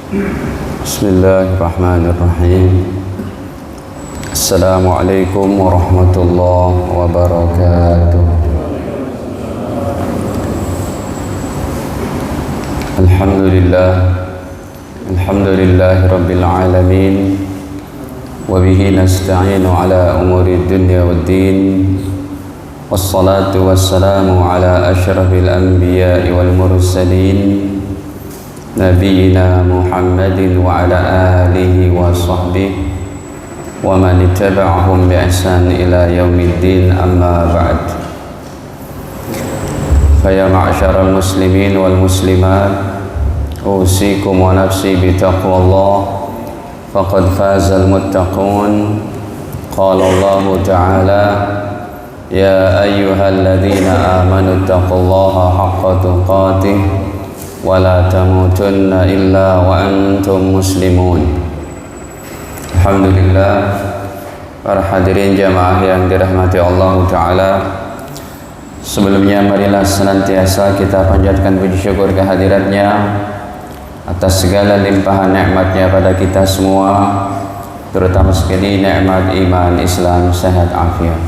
Bismillahirrahmanirrahim. Assalamualaikum warahmatullahi wabarakatuh. Alhamdulillahi rabbil alamin. Wa bihi nasta'inu ala umuri dunya waddin. Wassalatu wassalamu ala asyrafil anbiya'i wal mursalin, Nabiyyina Muhammadin wa ala alihi wa sahbihi wa man ittaba'ahum bi ihsan ila yaumiddin, amma ba'd. Fa ya ma'syaral muslimin wal muslimat, usikum wa nafsi bi taqwallah, faqad fazal muttaqun. Qala Allah ta'ala: ya ayyuhalladzina amanu taqullaha haqqa tuqatih wa la tamutunna illa wa antum muslimun. Alhamdulillah, para hadirin jamaah yang dirahmati Allah Ta'ala, sebelumnya marilah senantiasa kita panjatkan puji syukur kehadiratnya atas segala limpahan nikmatnya pada kita semua, terutama sekali nikmat iman, Islam, sehat, afiat.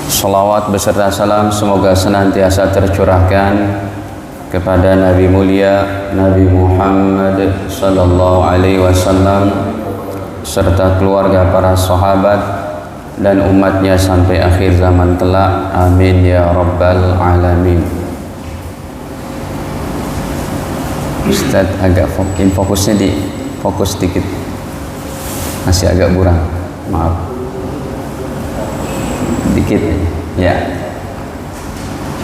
Salawat beserta salam semoga senantiasa tercurahkan kepada Nabi mulia Nabi Muhammad sallallahu alaihi wasallam serta keluarga, para sahabat dan umatnya sampai akhir zaman kelak. Amin ya rabbal alamin. Ustaz agak fokusnya fokus dikit, masih agak buram, maaf dikit ya,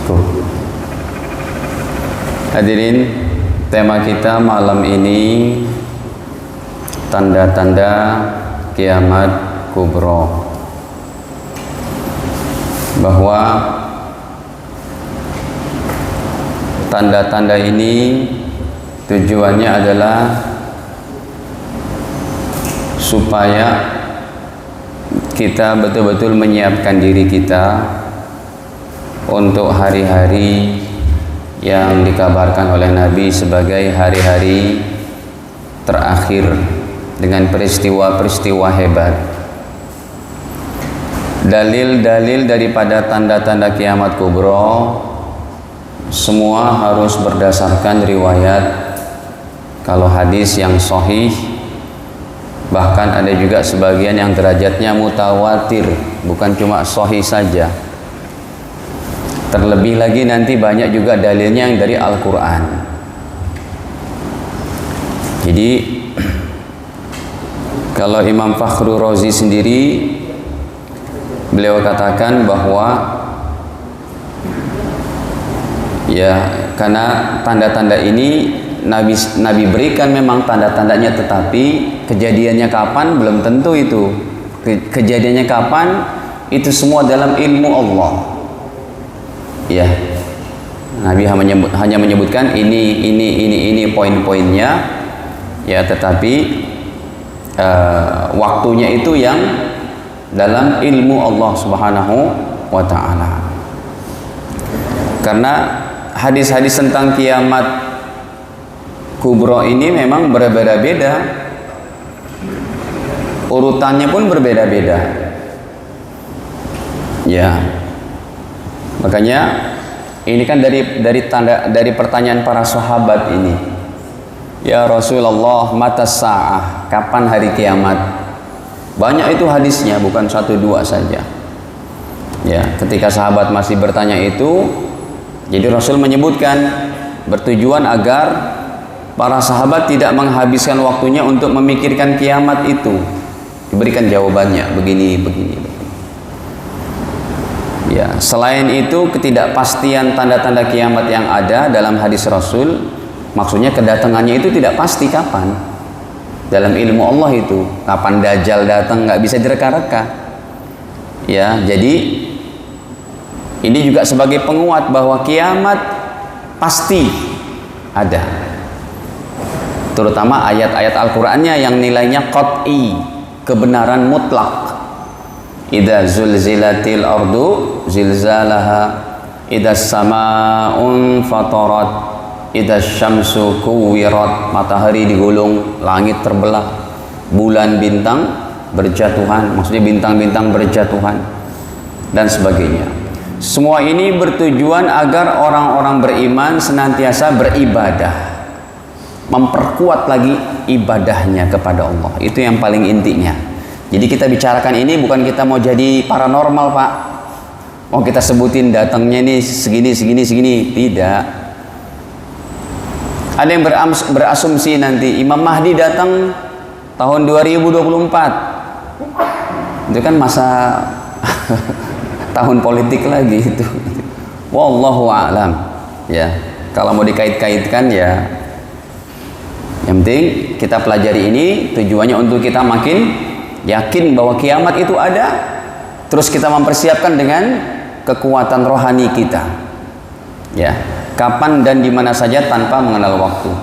cukup. Hadirin, tema kita malam ini tanda-tanda kiamat kubro, bahwa tanda-tanda ini tujuannya adalah supaya kita betul-betul menyiapkan diri kita untuk hari-hari yang dikabarkan oleh Nabi sebagai hari-hari terakhir dengan peristiwa-peristiwa hebat. Dalil-dalil daripada tanda-tanda kiamat kubro semua harus berdasarkan riwayat. Kalau hadis yang sahih, bahkan ada juga sebagian yang derajatnya mutawatir, bukan cuma sahih saja. Terlebih lagi nanti banyak juga dalilnya yang dari Al-Quran. Jadi kalau Imam Fakhrul Razi sendiri, beliau katakan bahwa ya, karena tanda-tanda ini Nabi berikan memang tanda-tandanya, tetapi kejadiannya kapan belum tentu itu. Kejadiannya kapan itu semua dalam ilmu Allah. Ya, Nabi hanya menyebutkan ini poin-poinnya, ya, tetapi waktunya itu yang dalam ilmu Allah Subhanahu wa Ta'ala. Karena hadis-hadis tentang kiamat kubro ini memang berbeda-beda, urutannya pun berbeda-beda. Ya, makanya ini kan dari pertanyaan para sahabat ini, ya Rasulullah, mata sa'ah, kapan hari kiamat? Banyak itu hadisnya, bukan 1-2 saja. Ya, ketika sahabat masih bertanya itu, jadi Rasul menyebutkan, bertujuan agar para sahabat tidak menghabiskan waktunya untuk memikirkan kiamat itu. Diberikan jawabannya begini. Ya, selain itu ketidakpastian tanda-tanda kiamat yang ada dalam hadis Rasul, maksudnya kedatangannya itu tidak pasti kapan. Dalam ilmu Allah itu, kapan Dajjal datang nggak bisa direka-reka. Ya, jadi ini juga sebagai penguat bahwa kiamat pasti ada. Terutama ayat-ayat Al-Qur'annya yang nilainya qat'i, kebenaran mutlak. Idza zulzilatil ardu zilzalaha, idza samaa'un fatarat, idza syamsu kuwirat, matahari digulung, langit terbelah, bulan bintang berjatuhan, maksudnya bintang-bintang berjatuhan dan sebagainya. Semua ini bertujuan agar orang-orang beriman senantiasa beribadah, memperkuat lagi ibadahnya kepada Allah. Itu yang paling intinya. Jadi kita bicarakan ini bukan kita mau jadi paranormal, Pak. Mau kita sebutin datangnya ini segini, tidak. Ada yang berasumsi nanti Imam Mahdi datang tahun 2024. Itu kan masa tahun politik lagi itu. Wallahu a'lam. Ya, kalau mau dikait-kaitkan ya, yang penting kita pelajari ini tujuannya untuk kita makin yakin bahwa kiamat itu ada. Terus kita mempersiapkan dengan kekuatan rohani kita. Ya, kapan dan di mana saja tanpa mengenal waktu.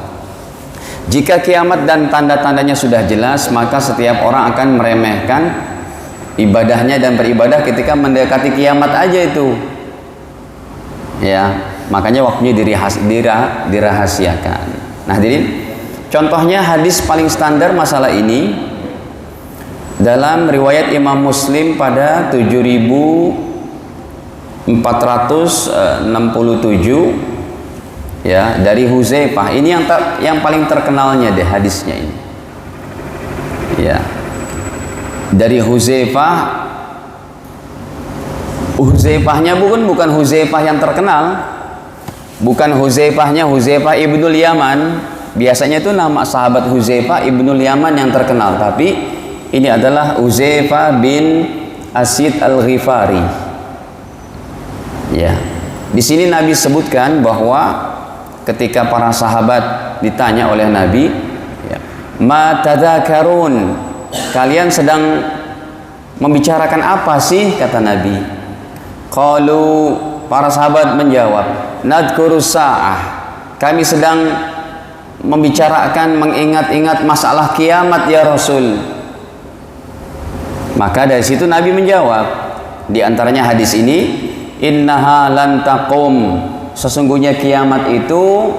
Jika kiamat dan tanda-tandanya sudah jelas, maka setiap orang akan meremehkan ibadahnya dan beribadah ketika mendekati kiamat aja itu. Ya, makanya waktunya dirahasiakan. Nah, jadi contohnya hadis paling standar masalah ini dalam riwayat Imam Muslim pada 7467 ya, dari Huzaifah. Ini yang paling terkenalnya deh hadisnya ini. Ya. Dari Huzaifahnya bukan Huzaifah yang terkenal, bukan Huzaifah ibnul Yaman. Biasanya itu nama sahabat Huzaifah ibnul Yaman yang terkenal, tapi ini adalah Huzaifah bin Asid al-Ghifari. Ya, di sini Nabi sebutkan bahwa ketika para sahabat ditanya oleh Nabi, ya, ma tadzakarun, kalian sedang membicarakan apa sih, kata Nabi. Qalu, para sahabat menjawab, nadhkuru sa'ah, kami sedang membicarakan, mengingat-ingat masalah kiamat ya Rasul. Maka dari situ Nabi menjawab, di antaranya hadis ini, innaha lan taqum, sesungguhnya kiamat itu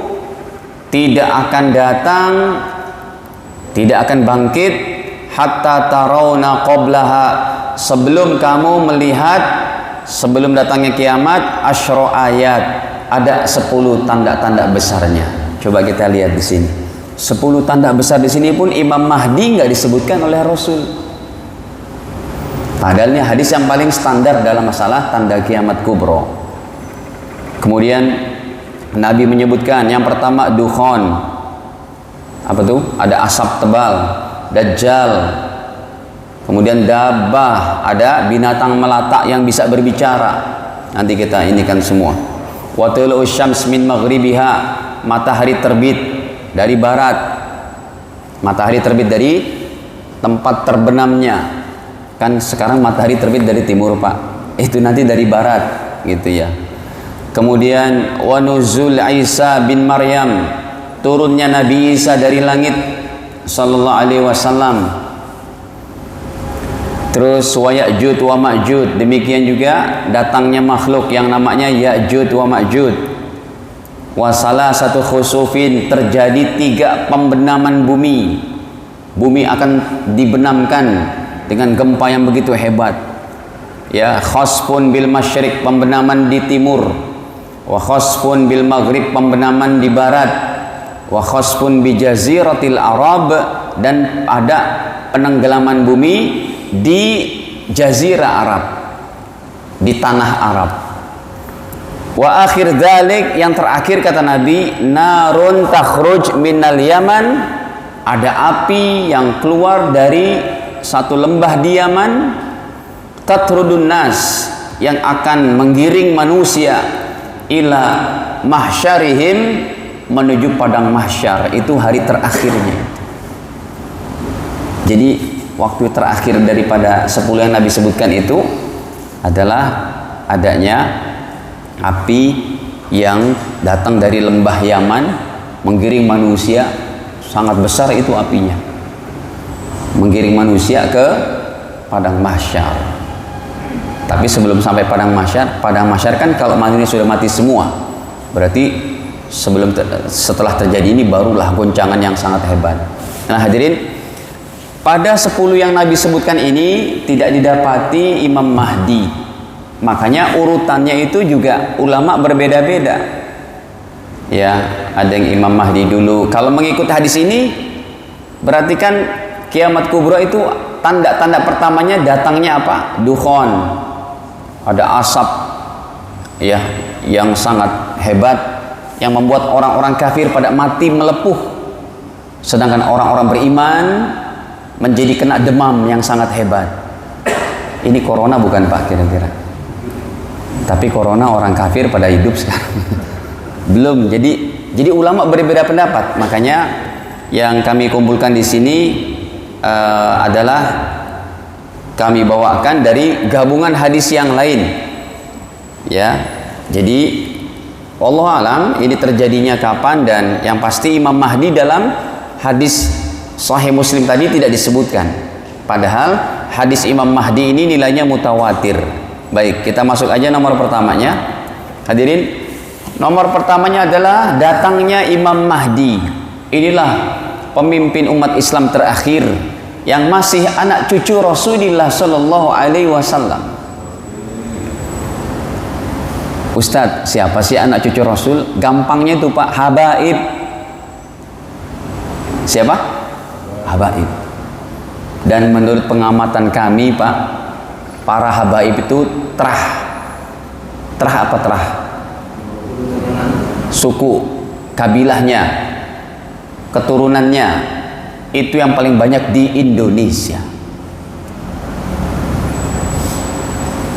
tidak akan datang, tidak akan bangkit hatta tarawna qablaha, sebelum kamu melihat, sebelum datangnya kiamat, asyra ayat, ada 10 tanda-tanda besarnya. Coba kita lihat di sini. 10 tanda besar di sini pun Imam Mahdi nggak disebutkan oleh Rasul. Padahal ini hadis yang paling standar dalam masalah tanda kiamat kubro. Kemudian Nabi menyebutkan yang pertama dukhon. Apa tuh? Ada asap tebal, dajjal. Kemudian dabbah, ada binatang melata yang bisa berbicara. Nanti kita ini kan semua. Wa tulu syams min maghribiha, matahari terbit dari barat. Matahari terbit dari tempat terbenamnya. Kan sekarang matahari terbit dari timur, Pak. Itu nanti dari barat, gitu ya. Kemudian wa nuzul Isa bin Maryam, turunnya Nabi Isa dari langit sallallahu alaihi wasallam. Terus wa Ya'jud wa Ma'jud, demikian juga datangnya makhluk yang namanya Ya'jud wa Ma'jud. Wa salasatu khusufin, terjadi 3 pembenaman bumi. Bumi akan dibenamkan dengan gempa yang begitu hebat. Ya, khasfun bil masyriq, pembenaman di timur. Wa khasfun bil maghrib, pembenaman di barat. Wa khasfun bi jaziratil Arab, dan ada penenggelaman bumi di jazirah Arab, di tanah Arab. Wa akhir dzalik, yang terakhir kata Nabi, narun takhruj minal Yaman, ada api yang keluar dari satu lembah di Yaman, tatrudun nas, yang akan menggiring manusia ila mahsyarihim, menuju padang mahsyar. Itu hari terakhirnya. Jadi waktu terakhir daripada 10 yang Nabi sebutkan itu adalah adanya api yang datang dari lembah Yaman, menggiring manusia. Sangat besar itu apinya, menggiring manusia ke padang mahsyar. Tapi sebelum sampai padang mahsyar kan kalau manusia sudah mati semua, berarti setelah terjadi ini barulah goncangan yang sangat hebat. Nah hadirin, pada 10 yang Nabi sebutkan ini tidak didapati Imam Mahdi. Makanya urutannya itu juga ulama berbeda-beda. Ya, ada yang Imam Mahdi dulu. Kalau mengikut hadis ini, berarti kan kiamat kubra itu tanda-tanda pertamanya datangnya apa? Dukhon. Ada asap ya yang sangat hebat yang membuat orang-orang kafir pada mati melepuh. Sedangkan orang-orang beriman menjadi kena demam yang sangat hebat. Ini corona bukan Pak kira-kira? Tapi corona orang kafir pada hidup sekarang. Belum. Jadi ulama berbeda pendapat. Makanya yang kami kumpulkan di sini adalah kami bawakan dari gabungan hadis yang lain. Ya. Jadi Allah alam ini terjadinya kapan, dan yang pasti Imam Mahdi dalam hadis Sahih Muslim tadi tidak disebutkan. Padahal hadis Imam Mahdi ini nilainya mutawatir. Baik, kita masuk aja nomor pertamanya. Hadirin, nomor pertamanya adalah datangnya Imam Mahdi. Inilah pemimpin umat Islam terakhir yang masih anak cucu Rasulullah Shallallahu Alaihi Wasallam. Ustadz, siapa sih anak cucu Rasul? Gampangnya itu Pak, habaib. Siapa? Habaib. Dan menurut pengamatan kami Pak, para habaib itu terah apa terah? Suku, kabilahnya, keturunannya itu yang paling banyak di Indonesia.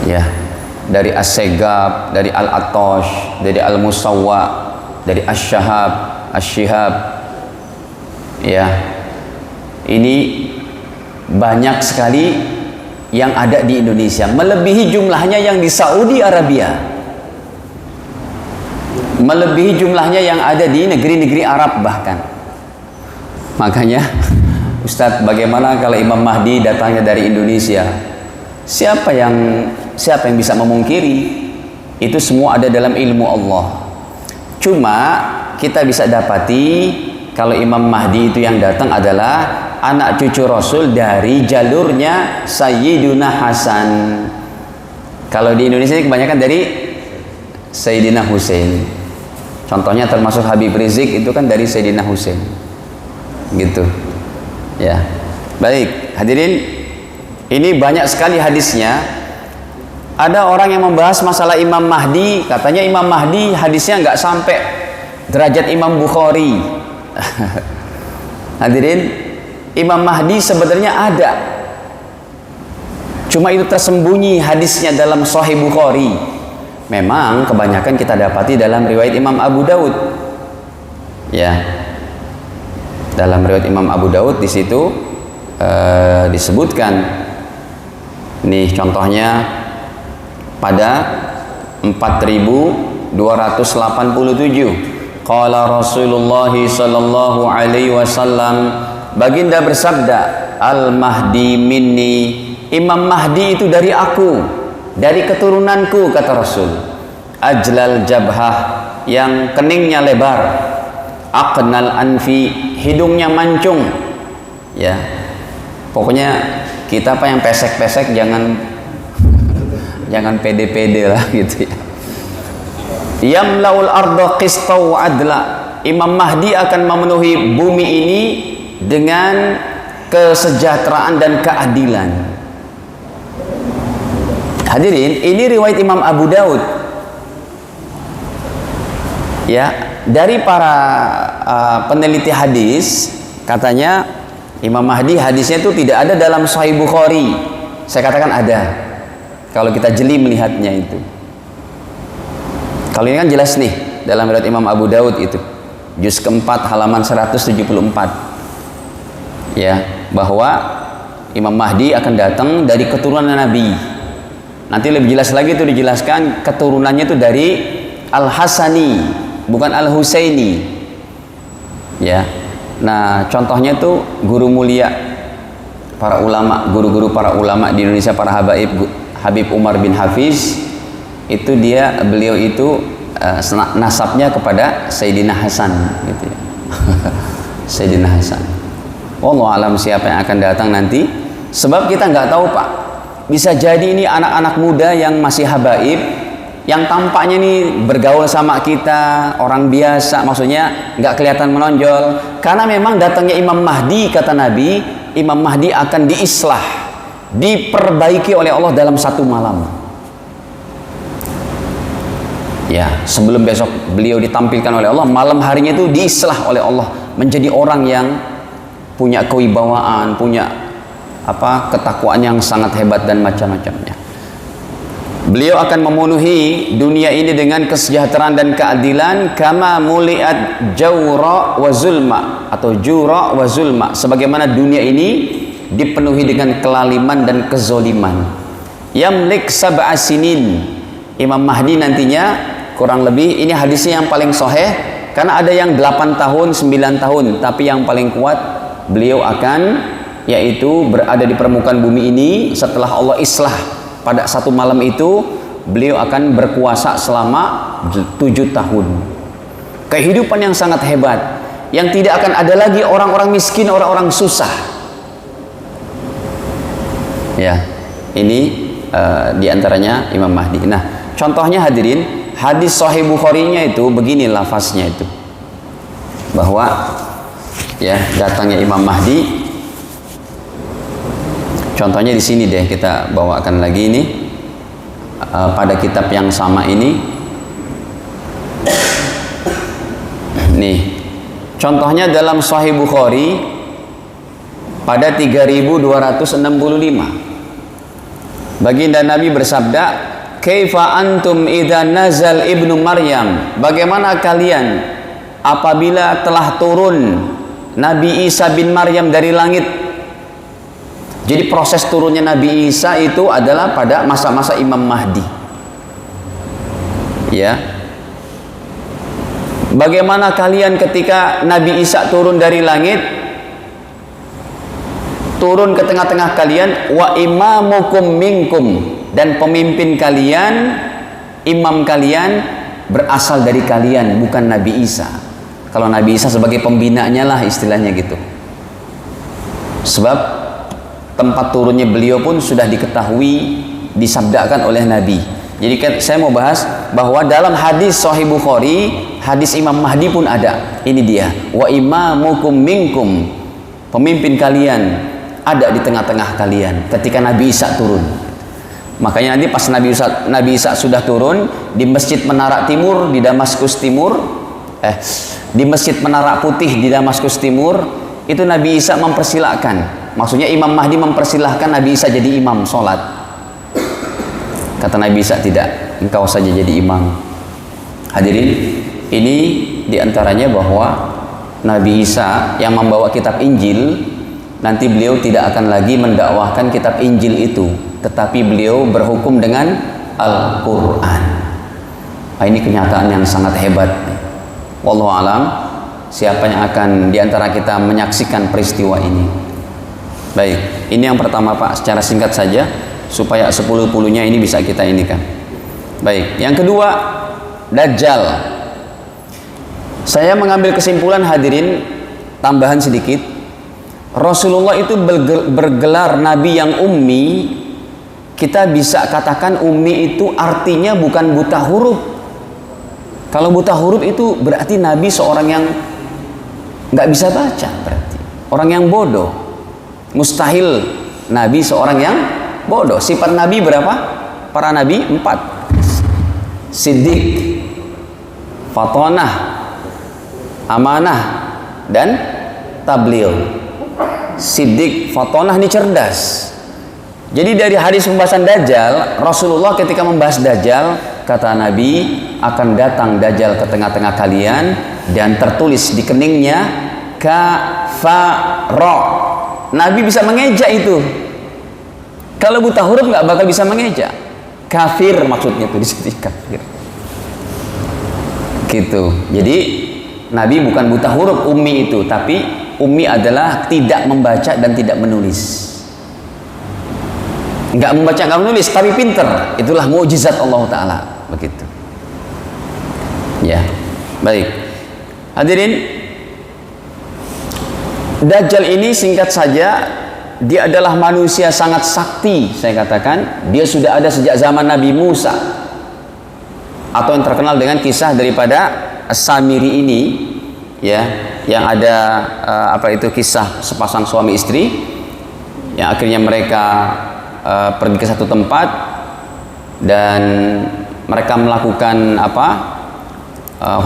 Ya, dari As-Segab, dari Al-Atosh, dari Al-Musawwa, dari Asy-Syahab, Asy-Syihab. Ya, ini banyak sekali yang ada di Indonesia, melebihi jumlahnya yang di Saudi Arabia, melebihi jumlahnya yang ada di negeri-negeri Arab bahkan. Makanya Ustadz, bagaimana kalau Imam Mahdi datangnya dari Indonesia? Siapa yang bisa memungkiri? Itu semua ada dalam ilmu Allah. Cuma kita bisa dapati kalau Imam Mahdi itu yang datang adalah anak cucu Rasul dari jalurnya Sayyiduna Hasan. Kalau di Indonesia ini kebanyakan dari Sayyidina Husain. Contohnya termasuk Habib Rizik itu kan dari Sayyidina Husain. Gitu. Ya. Baik, hadirin, ini banyak sekali hadisnya. Ada orang yang membahas masalah Imam Mahdi, katanya Imam Mahdi hadisnya nggak sampai derajat Imam Bukhari. Hadirin, Imam Mahdi sebenarnya ada, cuma itu tersembunyi hadisnya dalam Sahih Bukhari. Memang kebanyakan kita dapati dalam riwayat Imam Abu Daud. Ya, dalam riwayat Imam Abu Daud di situ disebutkan. Nih contohnya pada 4287. Qala Rasulullah sallallahu alaihi wasallam, baginda bersabda, Al-Mahdi minni, Imam Mahdi itu dari aku, dari keturunanku, kata Rasul. Ajlal jabhah, yang keningnya lebar. Aqnal anfi, hidungnya mancung. Ya, pokoknya kita apa yang pesek-pesek jangan pede-pede lah gitu ya. Yamlaul arda qista wa adla, Imam Mahdi akan memenuhi bumi ini dengan kesejahteraan dan keadilan. Hadirin, ini riwayat Imam Abu Daud. Ya, dari para peneliti hadis katanya Imam Mahdi hadisnya itu tidak ada dalam Sahih Bukhari. Saya katakan ada, kalau kita jeli melihatnya itu. Kalau ini kan jelas nih dalam riwayat Imam Abu Daud itu juz keempat halaman 174. Ya, bahwa Imam Mahdi akan datang dari keturunan Nabi. Nanti lebih jelas lagi itu dijelaskan keturunannya itu dari Al-Hasani, bukan Al-Husaini. Ya. Nah, contohnya itu guru mulia para ulama, guru-guru para ulama di Indonesia, para habaib, Habib Umar bin Hafiz. Itu beliau itu nasabnya kepada Sayyidina Hasan gitu ya. Sayyidina Hasan. Wallahu alam siapa yang akan datang nanti, sebab kita nggak tahu Pak, bisa jadi ini anak-anak muda yang masih habaib, yang tampaknya nih bergaul sama kita, orang biasa, maksudnya nggak kelihatan menonjol, karena memang datangnya Imam Mahdi, kata Nabi, Imam Mahdi akan diislah, diperbaiki oleh Allah dalam satu malam. Ya, sebelum besok beliau ditampilkan oleh Allah, malam harinya itu diislah oleh Allah menjadi orang yang punya kewibawaan, punya ketakwaan yang sangat hebat dan macam-macamnya. Beliau akan memenuhi dunia ini dengan kesejahteraan dan keadilan, kama muliat jawra wa zulma, atau jura wa zulma, sebagaimana dunia ini dipenuhi dengan kelaliman dan kezoliman. Yamlik sab'a sinin, Imam Mahdi nantinya kurang lebih, ini hadisnya yang paling sahih, karena ada yang 8 tahun, 9 tahun, tapi yang paling kuat beliau akan, yaitu berada di permukaan bumi ini setelah Allah islah pada satu malam itu, beliau akan berkuasa selama 7 tahun. Kehidupan yang sangat hebat, yang tidak akan ada lagi orang-orang miskin, orang-orang susah. Ya, ini diantaranya Imam Mahdi. Nah, contohnya hadirin, hadis Sahih Bukhari-nya itu begini lafaznya itu, bahwa ya datangnya Imam Mahdi. Contohnya di sini deh, kita bawakan lagi ini pada kitab yang sama ini. Nih, contohnya dalam Sahih Bukhari pada 3265. Baginda Nabi bersabda, "Kaifa antum idza nazal ibnu Maryam?" Bagaimana kalian apabila telah turun Nabi Isa bin Maryam dari langit? Jadi proses turunnya Nabi Isa itu adalah pada masa-masa Imam Mahdi. Ya. Bagaimana kalian ketika Nabi Isa turun dari langit, turun ke tengah-tengah kalian, wa imamukum minkum, dan pemimpin kalian, imam kalian berasal dari kalian, bukan Nabi Isa. Kalau Nabi Isa sebagai pembinanya lah istilahnya gitu. Sebab tempat turunnya beliau pun sudah diketahui, disabdakan oleh Nabi. Jadi kan saya mau bahas bahwa dalam hadis Sahih Bukhari, hadis Imam Mahdi pun ada. Ini dia, wa imamukum minkum, pemimpin kalian ada di tengah-tengah kalian ketika Nabi Isa turun. Makanya nanti pas Nabi Isa sudah turun di Masjid Menara Timur di Damaskus Timur, di Masjid Menara Putih di Damaskus Timur, itu Nabi Isa mempersilahkan. Maksudnya Imam Mahdi mempersilahkan Nabi Isa jadi imam sholat. Kata Nabi Isa, tidak, engkau saja jadi imam. Hadirin, ini diantaranya bahwa Nabi Isa yang membawa kitab Injil, nanti beliau tidak akan lagi mendakwahkan kitab Injil itu, tetapi beliau berhukum dengan Al-Quran. Nah, ini kenyataan yang sangat hebat. Wallahu alam, siapa yang akan diantara kita menyaksikan peristiwa ini? Baik, ini yang pertama Pak, secara singkat saja supaya 10-10-nya ini bisa kita inikan. Baik, yang kedua, Dajjal. Saya mengambil kesimpulan hadirin, tambahan sedikit. Rasulullah itu bergelar Nabi yang ummi. Kita bisa katakan ummi itu artinya bukan buta huruf. Kalau buta huruf itu berarti Nabi seorang yang nggak bisa baca, berarti orang yang bodoh. Mustahil Nabi seorang yang bodoh. Sifat Nabi berapa? Para Nabi 4. Siddiq, fatonah, amanah, dan tabligh. Siddiq, fatonah ini cerdas. Jadi dari hadis pembahasan Dajjal, Rasulullah ketika membahas Dajjal, kata Nabi, akan datang Dajjal ke tengah-tengah kalian dan tertulis di keningnya kafara. Nabi bisa mengeja itu. Kalau buta huruf nggak bakal bisa mengeja. Kafir maksudnya itu di situ, kafir. Gitu. Jadi Nabi bukan buta huruf ummi itu, tapi ummi adalah tidak membaca dan tidak menulis. Nggak membaca, nggak menulis, tapi pinter. Itulah mukjizat Allah Ta'ala. Begitu. Ya, baik. Hadirin, Dajjal ini singkat saja, dia adalah manusia sangat sakti. Saya katakan, dia sudah ada sejak zaman Nabi Musa, atau yang terkenal dengan kisah daripada As-Samiri ini, ya, yang ada kisah sepasang suami istri yang akhirnya mereka pergi ke satu tempat dan mereka melakukan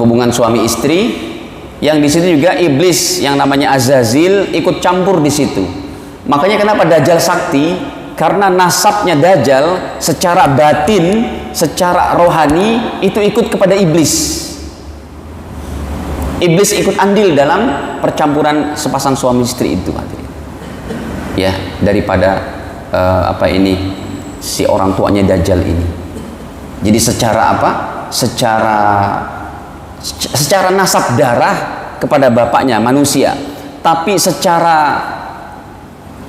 hubungan suami istri, yang di situ juga iblis yang namanya Azazil ikut campur di situ. Makanya kenapa Dajjal sakti? Karena nasabnya Dajjal secara batin, secara rohani itu ikut kepada iblis. Iblis ikut andil dalam percampuran sepasang suami istri itu, ya, daripada si orang tuanya Dajjal ini. Jadi secara secara nasab darah kepada bapaknya manusia, tapi secara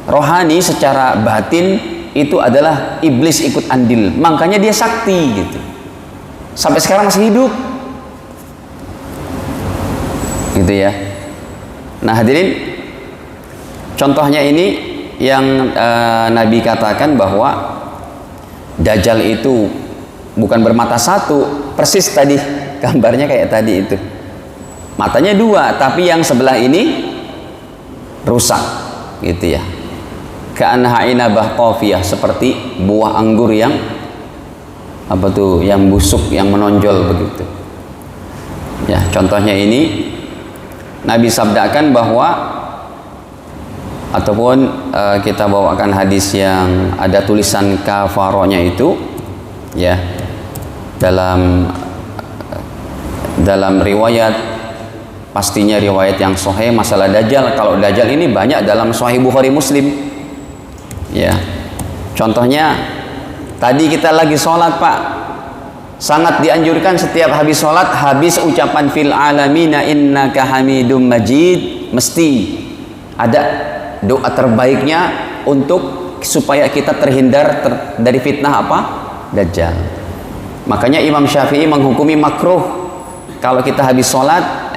rohani, secara batin itu adalah iblis ikut andil. Makanya dia sakti gitu. Sampai sekarang masih hidup. Gitu ya. Nah, hadirin, contohnya ini yang Nabi katakan bahwa Dajjal itu bukan bermata satu, persis tadi gambarnya kayak tadi itu. Matanya dua, tapi yang sebelah ini rusak, gitu ya. Ka'annaha inabah qafiyah, seperti buah anggur yang yang busuk, yang menonjol begitu. Ya, contohnya ini Nabi sabdakan bahwa, ataupun kita bawakan hadis yang ada tulisan kafaronya itu, ya, dalam riwayat, pastinya riwayat yang sahih masalah Dajjal. Kalau Dajjal ini banyak dalam Sahih Bukhari Muslim, ya. Contohnya tadi kita lagi sholat, Pak, sangat dianjurkan setiap habis sholat, habis ucapan fil alamina innaka hamidum majid, mesti ada doa terbaiknya untuk supaya kita terhindar dari fitnah Dajjal. Makanya Imam Syafi'i menghukumi makruh kalau kita habis sholat,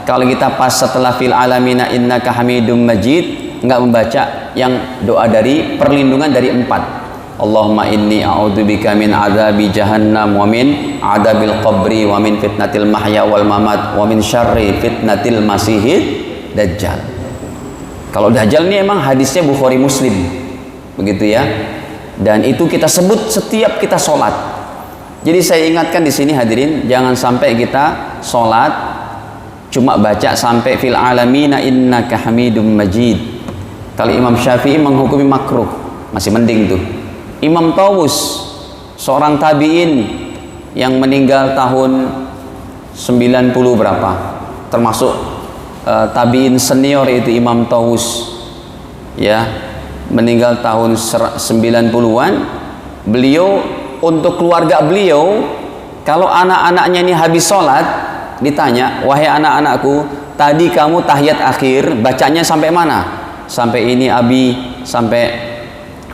kalau kita pas setelah fil alamina innaka hamidum majid, nggak membaca yang doa dari perlindungan dari 4. Allahumma inni a'udzubika min adzabi jahannam wa min adzabil qabri wa min fitnatil mahya wal mamat wa min syarri fitnatil masihid dajjal. Kalau Dajjal ini emang hadisnya Bukhari Muslim, begitu ya. Dan itu kita sebut setiap kita sholat. Jadi saya ingatkan di sini hadirin, jangan sampai kita sholat cuma baca sampai fil alamina innaka hamidum majid. Kalau Imam Syafi'i menghukumi makruh, masih mending tuh. Imam Tawus, seorang tabi'in yang meninggal tahun 90 berapa, termasuk tabi'in senior, itu Imam Tawus, ya, meninggal tahun 90-an. Beliau, untuk keluarga beliau, kalau anak-anaknya ini habis sholat, ditanya, wahai anak-anakku, tadi kamu tahiyat akhir bacanya sampai mana? Sampai ini abi, sampai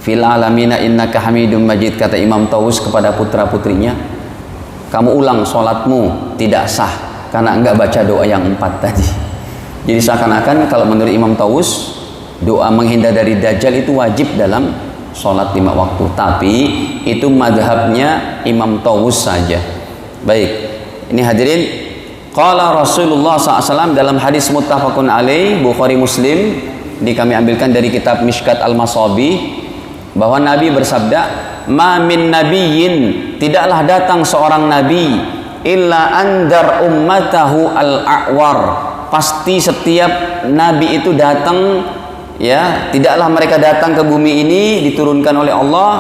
fil alamina innaka hamidum majid, kata Imam Tawus kepada putra-putrinya. Kamu ulang sholatmu, tidak sah karena enggak baca doa yang 4 tadi. Jadi seakan-akan kalau menurut Imam Tawus, doa menghindar dari Dajjal itu wajib dalam sholat 5 waktu. Tapi itu madhabnya Imam Tawus saja. Baik, ini hadirin, qala Rasulullah SAW dalam hadis muttafaqun alaih Bukhari Muslim, ini kami ambilkan dari kitab Mishkat Al-Masabih, bahwa Nabi bersabda, ma min nabiyyin, tidaklah datang seorang nabi, illa andar ummatahu al-a'war, pasti setiap nabi itu datang, ya, tidaklah mereka datang ke bumi ini diturunkan oleh Allah,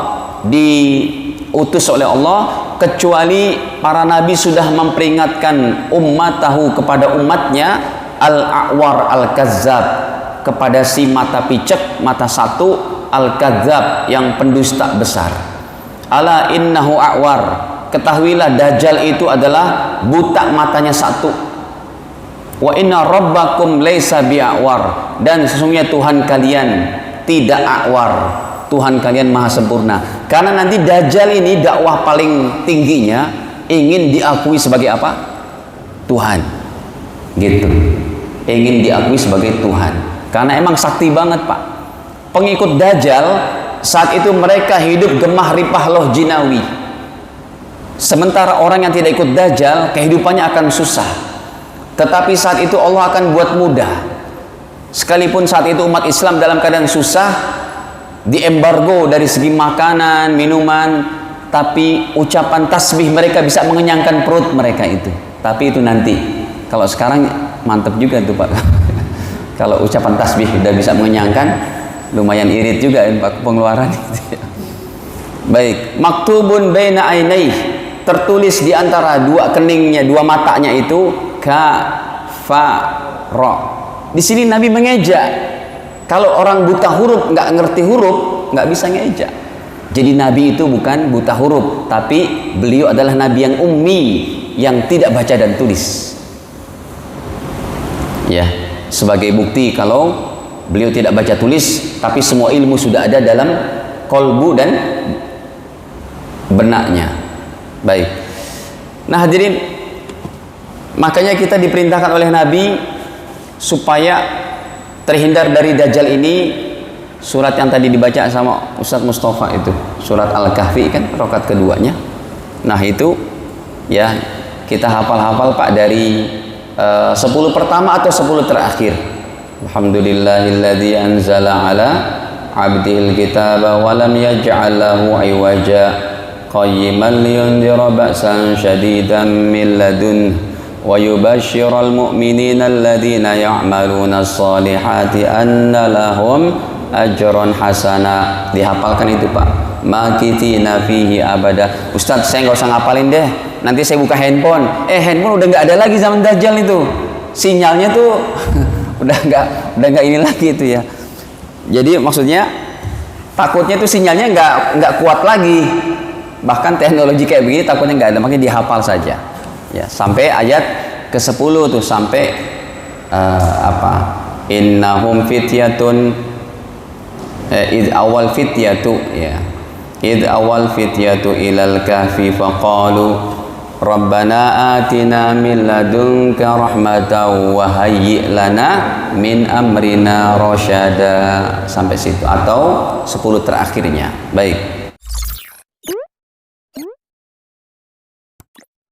diutus oleh Allah, kecuali para nabi sudah memperingatkan ummatahu, kepada umatnya, al-a'war al-kazzab, kepada si mata picek, mata satu, al-kadzab, yang pendusta besar. Ala innahu a'war, ketahuilah Dajjal itu adalah buta matanya satu. Wa inna rabbakum laisa bi'awar, dan sesungguhnya Tuhan kalian tidak a'war, Tuhan kalian maha sempurna. Karena nanti Dajjal ini dakwah paling tingginya ingin diakui sebagai apa? Tuhan, gitu. Ingin diakui sebagai Tuhan, karena emang sakti banget Pak. Pengikut Dajjal saat itu mereka hidup gemah ripah loh jinawi. Sementara orang yang tidak ikut Dajjal kehidupannya akan susah. Tetapi saat itu Allah akan buat mudah. Sekalipun saat itu umat Islam dalam keadaan susah, diembargo dari segi makanan, minuman, tapi ucapan tasbih mereka bisa mengenyangkan perut mereka itu. Tapi itu nanti. Kalau sekarang mantep juga tuh Pak. Kalau ucapan tasbih udah bisa mengenyangkan, lumayan irit juga Pak pengeluaran itu. Baik, maktubun baina ainai, tertulis di antara dua keningnya, dua matanya itu kafara. Di sini Nabi mengejak. Kalau orang buta huruf, nggak ngerti huruf, nggak bisa ngejak. Jadi Nabi itu bukan buta huruf, tapi beliau adalah Nabi yang ummi, yang tidak baca dan tulis. Ya, sebagai bukti kalau beliau tidak baca tulis, tapi semua ilmu sudah ada dalam kolbu dan benaknya. Baik. Nah hadirin, makanya kita diperintahkan oleh Nabi supaya terhindar dari Dajjal ini. Surat yang tadi dibaca sama Ustadz Mustafa itu, surat Al-Kahfi kan, rakaat keduanya. Nah itu ya kita hafal-hafal Pak dari 10 pertama atau 10 terakhir. Alhamdulillahilladzi anzala ala abdihil kitaba wa lam yaj'al lahu iwaja qayyiman liyundhira ba'san shadidan min ladun wa yubashshiral mu'minina alladzina ya'maluna as-solihati anna lahum ajran hasana. Dihafalkan itu Pak, makithina fihi abada. Ustadz saya nggak usah ngapalin deh, nanti saya buka handphone, handphone udah nggak ada lagi zaman Dajjal itu, sinyalnya tuh udah nggak ini lagi itu ya. Jadi maksudnya takutnya tuh sinyalnya nggak kuat lagi, bahkan teknologi kayak begini takutnya nggak ada, makanya dihafal saja ya sampai ayat ke-10 tuh, sampai innahum fityatun id awal fityatu ya, id awal fityatu ilal kahfi faqalu rabbana atina min ladunka rahmatan wa hayyi lana min amrina rasyada, sampai situ atau 10 terakhirnya. Baik.